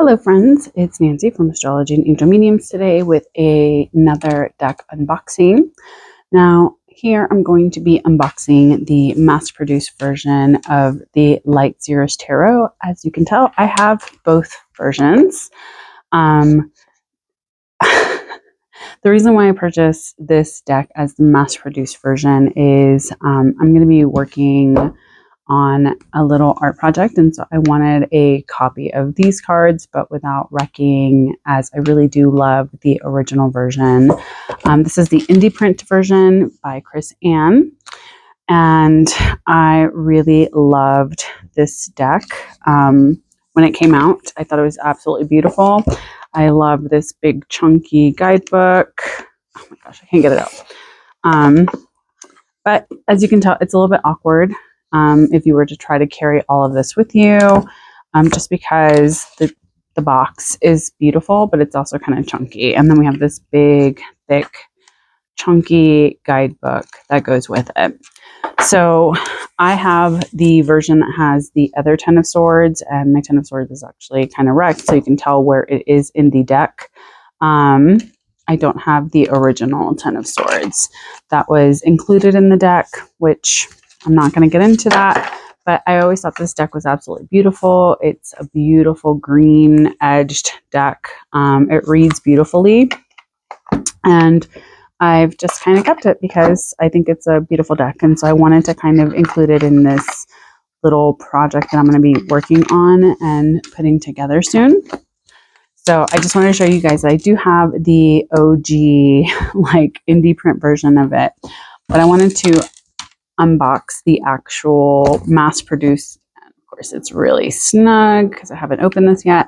Hello friends, it's Nancy from Astrology and Angel Mediums today with another deck unboxing. Now here I'm going to be unboxing the mass-produced version of the Light Seer's Tarot. As you can tell, I have both versions. The reason why I purchased this deck as the mass-produced version is I'm going to be working on a little art project, and so I wanted a copy of these cards but without wrecking, as I really do love the original version. This is the indie print version by Chris Ann, and I really loved this deck. When it came out, I thought it was absolutely beautiful. I love this big chunky guidebook. Oh my gosh, I can't get it out. But as you can tell, it's a little bit awkward if you were to try to carry all of this with you, just because the box is beautiful, but it's also kind of chunky. And then we have this big, thick, chunky guidebook that goes with it. So I have the version that has the other Ten of Swords, and my Ten of Swords is actually kind of wrecked, so you can tell where it is in the deck. I don't have the original Ten of Swords that was included in the deck, which I'm not going to get into that, but I always thought this deck was absolutely beautiful. It's a beautiful green edged deck. It reads beautifully, and I've just kind of kept it because I think it's a beautiful deck, and so I wanted to kind of include it in this little project that I'm going to be working on and putting together soon. So I just wanted to show you guys that I do have the OG like indie print version of it, but I wanted to unbox the actual mass-produced. Of course, it's really snug because I haven't opened this yet.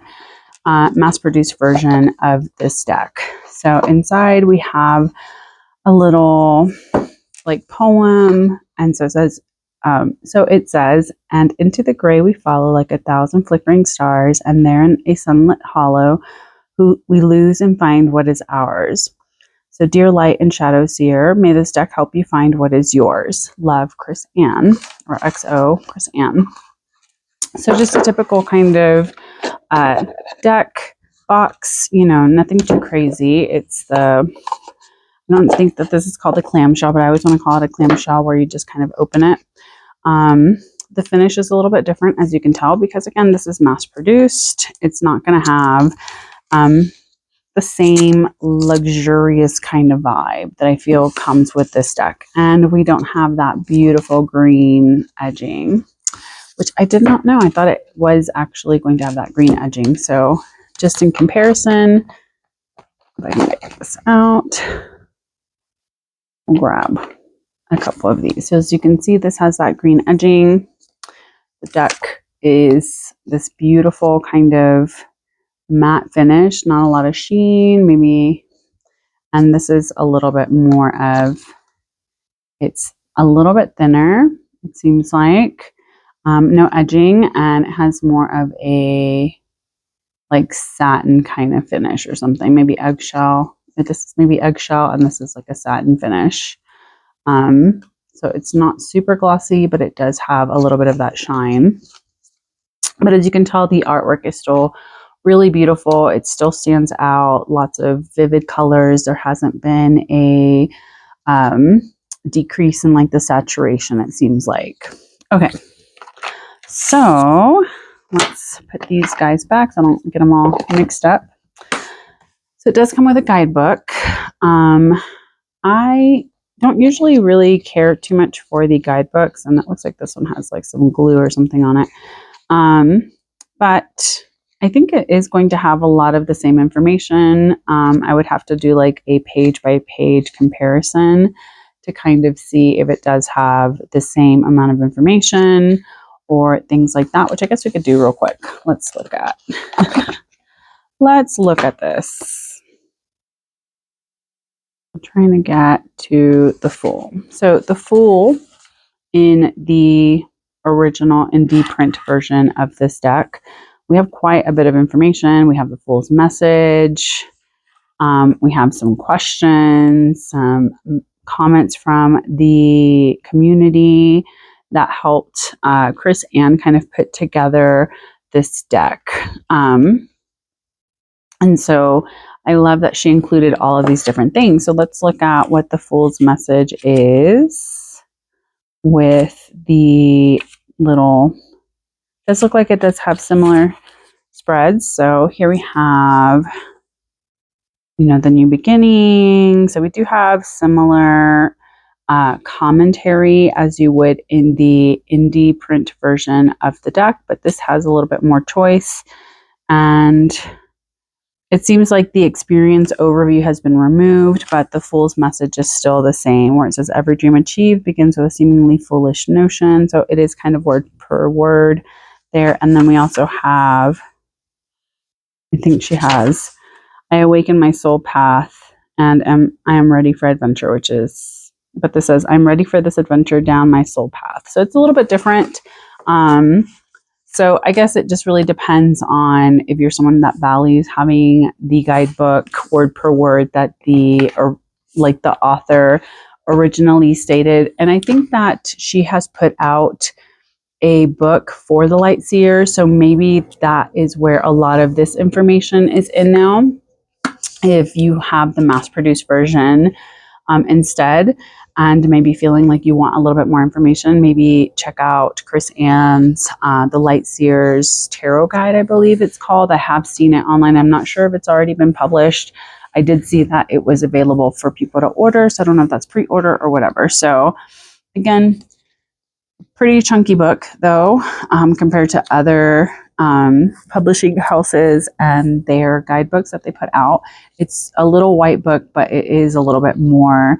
Mass-produced version of this deck. So inside we have a little like poem, and so it says, "And into the gray we follow like 1,000 flickering stars, and there in a sunlit hollow, who we lose and find what is ours. So dear light and shadow seer, may this deck help you find what is yours. Love, Chris Ann," or XO, Chris Ann. So just a typical kind of deck box, you know, nothing too crazy. I don't think that this is called a clamshell, but I always want to call it a clamshell, where you just kind of open it. The finish is a little bit different, as you can tell, because again, this is mass produced. It's not going to have the same luxurious kind of vibe that I feel comes with this deck. And we don't have that beautiful green edging, which I did not know. I thought it was actually going to have that green edging. So just in comparison, if I can get this out, I'll grab a couple of these. So as you can see, this has that green edging. The deck is this beautiful kind of matte finish, not a lot of sheen, maybe. And this is a little bit more of, it's a little bit thinner, it seems like. No edging, and it has more of a like satin kind of finish or something, maybe eggshell. This is maybe eggshell, and this is like a satin finish. So it's not super glossy, but it does have a little bit of that shine. But as you can tell, the artwork is still really beautiful. It still stands out. Lots of vivid colors. There hasn't been a decrease in like the saturation, it seems like. Okay, so let's put these guys back so I don't get them all mixed up. So it does come with a guidebook. I don't usually really care too much for the guidebooks, and it looks like this one has like some glue or something on it. But I think it is going to have a lot of the same information. I would have to do like a page by page comparison to kind of see if it does have the same amount of information or things like that, which I guess we could do real quick. Let's look at this. I'm trying to get to the Fool. So the Fool in the original indie print version of this deck, we have quite a bit of information. We have the Fool's message. We have some questions, some comments from the community that helped Chris Ann kind of put together this deck. And so I love that she included all of these different things. So let's look at what the Fool's message is with the little, does look like it does have similar spreads. So here we have, the new beginning. So we do have similar commentary as you would in the indie print version of the deck, but this has a little bit more choice. And it seems like the experience overview has been removed, but the Fool's message is still the same, where it says every dream achieved begins with a seemingly foolish notion. So it is kind of word per word there. And then we also have, I think she has, I awaken my soul path and I am ready for adventure, but this says, I'm ready for this adventure down my soul path. So it's a little bit different. So I guess it just really depends on if you're someone that values having the guidebook word per word that the author originally stated. And I think that she has put out a book for the Light Seer. So maybe that is where a lot of this information is in now. If you have the mass produced version instead, and maybe feeling like you want a little bit more information, maybe check out Chris Ann's The Light Seer's Tarot Guide, I believe it's called. I have seen it online. I'm not sure if it's already been published. I did see that it was available for people to order, so I don't know if that's pre-order or whatever. So again, pretty chunky book though, compared to other publishing houses and their guidebooks that they put out. It's a little white book, but it is a little bit more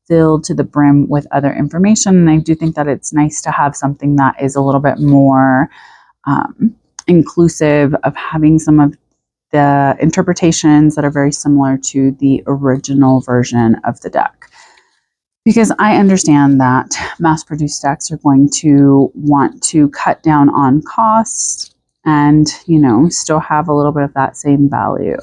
filled to the brim with other information. And I do think that it's nice to have something that is a little bit more inclusive of having some of the interpretations that are very similar to the original version of the deck. Because I understand that mass-produced decks are going to want to cut down on costs and, still have a little bit of that same value.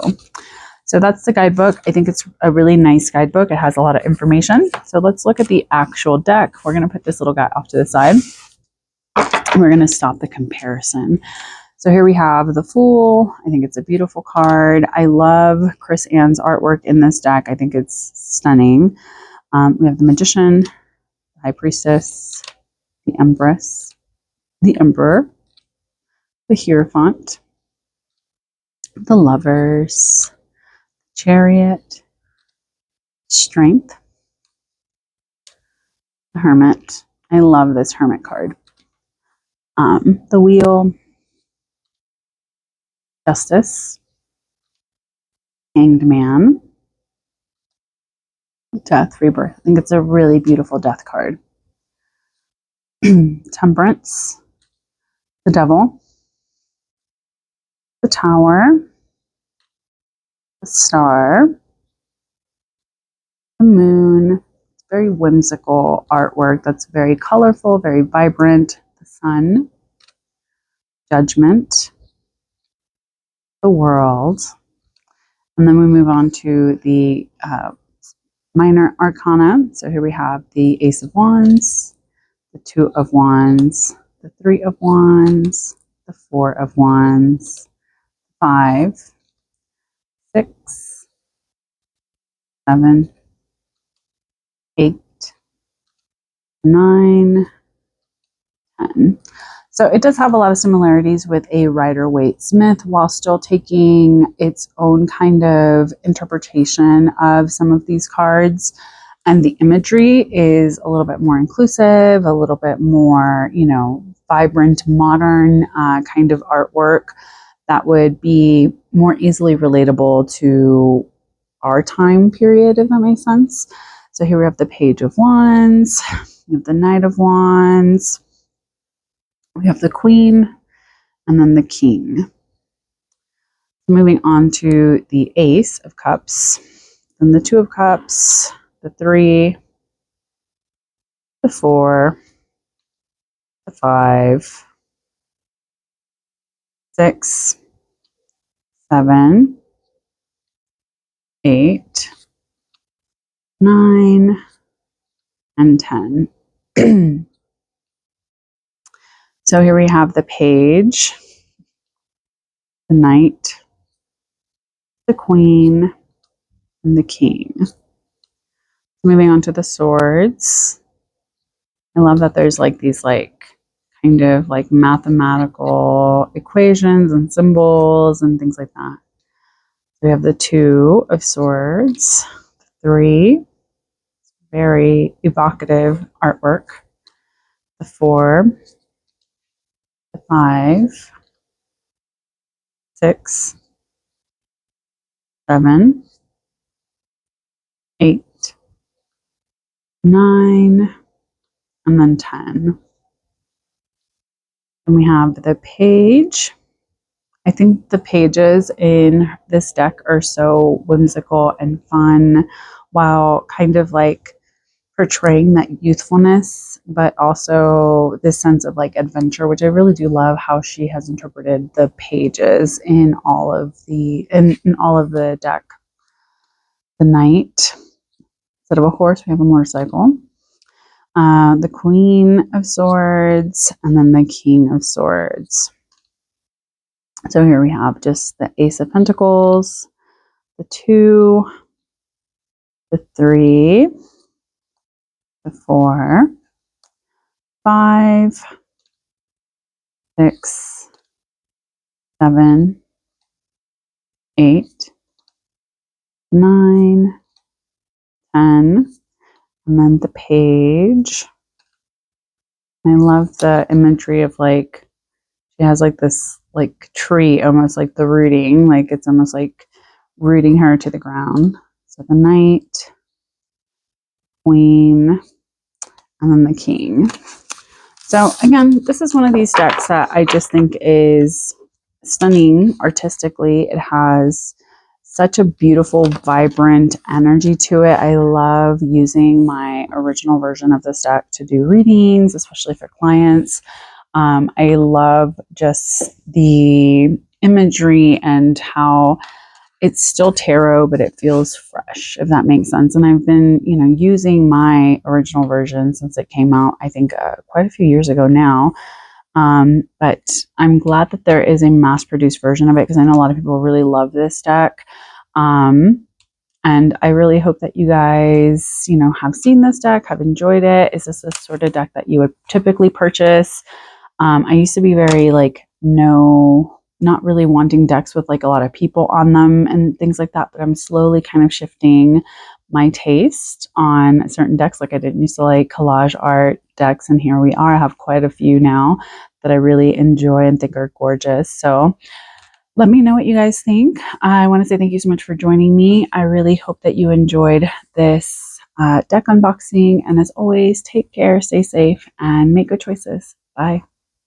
So that's the guidebook. I think it's a really nice guidebook. It has a lot of information. So let's look at the actual deck. We're going to put this little guy off to the side. And we're going to stop the comparison. So here we have the Fool. I think it's a beautiful card. I love Chris Ann's artwork in this deck. I think it's stunning. We have the Magician, the High Priestess, the Empress, the Emperor, the Hierophant, the Lovers, Chariot, Strength, the Hermit. I love this Hermit card. The Wheel, Justice, Hanged Man, Death, Rebirth. I think it's a really beautiful death card. Temperance, the Devil, the Tower, the Star, the Moon. It's very whimsical artwork that's very colorful, very vibrant. The Sun, Judgment, the World. And then we move on to the minor arcana. So here we have the Ace of Wands, the Two of Wands, the Three of Wands, the Four of Wands, 5, 6, 7, 8, 9, 10. So it does have a lot of similarities with a Rider-Waite-Smith while still taking its own kind of interpretation of some of these cards. And the imagery is a little bit more inclusive, a little bit more, vibrant, modern kind of artwork that would be more easily relatable to our time period, if that makes sense. So here we have the Page of Wands, we have the Knight of Wands, we have the Queen, and then the King. Moving on to the Ace of Cups, then the Two of Cups, the 3, the 4, the 5, 6, 7, 8, 9, and 10. So here we have the Page, the Knight, the Queen, and the King. Moving on to the swords. I love that there's like these like kind of like mathematical equations and symbols and things like that. We have the Two of Swords, Three, very evocative artwork, the Four, the Five, Six, 7, 8, 9, and then 10. And we have the Page. I think the pages in this deck are so whimsical and fun, while kind of like portraying that youthfulness, but also this sense of like adventure, which I really do love how she has interpreted the pages in all of the deck. The Knight, instead of a horse, we have a motorcycle. The Queen of Swords, and then the King of Swords. So here we have just the Ace of Pentacles, the 2, the 3, the 4, 5, 6, 7, 8, 9, 10, and then the Page. I love the imagery of like, she has like this like tree, almost like the rooting, like it's almost like rooting her to the ground. So the Knight, Queen, and then the King. So again, this is one of these decks that I just think is stunning artistically. It has such a beautiful, vibrant energy to it. I love using my original version of this deck to do readings, especially for clients. I love just the imagery and how it's still tarot, but it feels fresh, if that makes sense. And I've been, using my original version since it came out, I think quite a few years ago now. But I'm glad that there is a mass-produced version of it, because I know a lot of people really love this deck. And I really hope that you guys, have seen this deck, have enjoyed it. Is this a sort of deck that you would typically purchase? I used to be very like, not really wanting decks with like a lot of people on them and things like that, but I'm slowly kind of shifting my taste on certain decks. Like I didn't used to like collage art decks, and here we are. I have quite a few now that I really enjoy and think are gorgeous. So let me know what you guys think. I want to say thank you so much for joining me. I really hope that you enjoyed this deck unboxing, and as always, take care, stay safe, and make good choices. Bye.